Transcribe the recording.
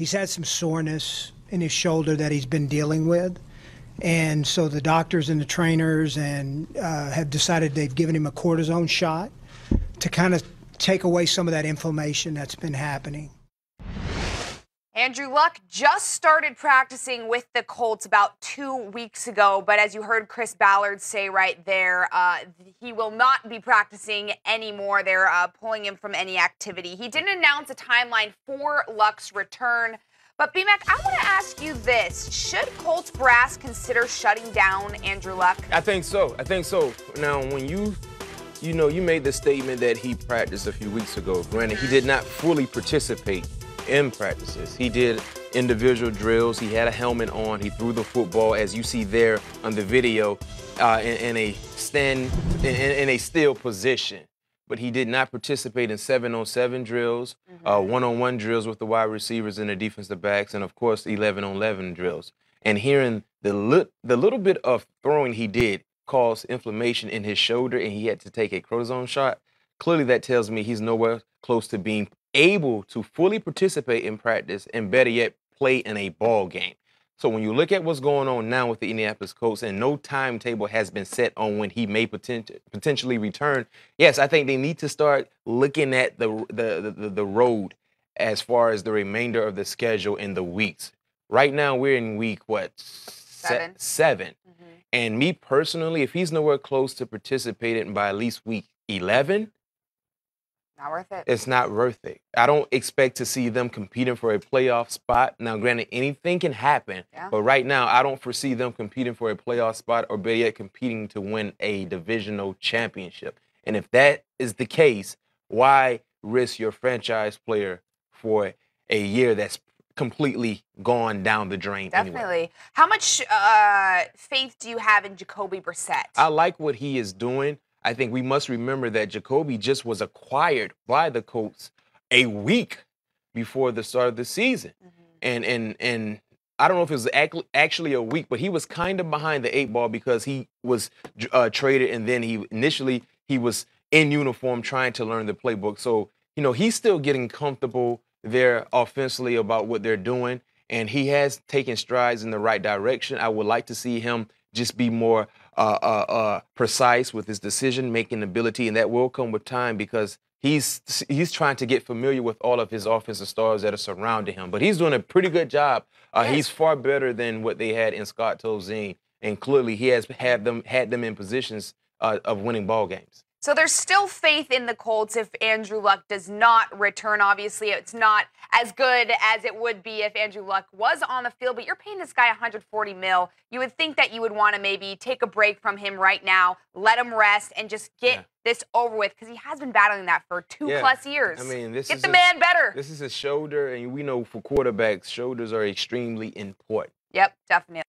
he's had some soreness in his shoulder that he's been dealing with. And so the doctors and the trainers have decided they've given him a cortisone shot to kind of take away some of that inflammation that's been happening. Andrew Luck just started practicing with the Colts about 2 weeks ago, but as you heard Chris Ballard say right there, he will not be practicing anymore. They're pulling him from any activity. He didn't announce a timeline for Luck's return. But, B-Mac, I want to ask you this. Should Colts brass consider shutting down Andrew Luck? I think so. Now, when you made the statement that he practiced a few weeks ago. Granted, he did not fully participate in practices. He did individual drills. He had a helmet on. He threw the football, as you see there on the video, in a still position. But he did not participate in 7-on-7 drills, one-on-one drills with the wide receivers and the defensive backs, and, of course, 11-on-11 drills. And hearing the little bit of throwing he did caused inflammation in his shoulder, and he had to take a cortisone shot, clearly that tells me he's nowhere close to being able to fully participate in practice and, better yet, play in a ball game. So when you look at what's going on now with the Indianapolis Colts and no timetable has been set on when he may potentially return, yes, I think they need to start looking at the road as far as the remainder of the schedule in the weeks. Right now we're in week, what? Seven. And me personally, if he's nowhere close to participating by at least week 11, not worth it. It's not worth it. I don't expect to see them competing for a playoff spot. Now, granted, anything can happen, but right now I don't foresee them competing for a playoff spot or better yet competing to win a divisional championship. And if that is the case, why risk your franchise player for a year that's completely gone down the drain? Definitely. Anyway? How much faith do you have in Jacoby Brissett? I like what he is doing. I think we must remember that Jacoby just was acquired by the Colts a week before the start of the season. And I don't know if it was actually a week, but he was kind of behind the 8 ball because he was traded, and then he was in uniform trying to learn the playbook. So, he's still getting comfortable there offensively about what they're doing, and he has taken strides in the right direction. I would like to see him just be more precise with his decision-making ability, and that will come with time because he's trying to get familiar with all of his offensive stars that are surrounding him. But he's doing a pretty good job. He's far better than what they had in Scott Tolzien, and clearly he has had them in positions of winning ball games. So there's still faith in the Colts if Andrew Luck does not return. Obviously, it's not as good as it would be if Andrew Luck was on the field, but you're paying this guy $140 million. You would think that you would want to maybe take a break from him right now, let him rest, and just get this over with because he has been battling that for 2+ years. I mean, get the man better. This is his shoulder, and we know for quarterbacks, shoulders are extremely important. Yep, definitely.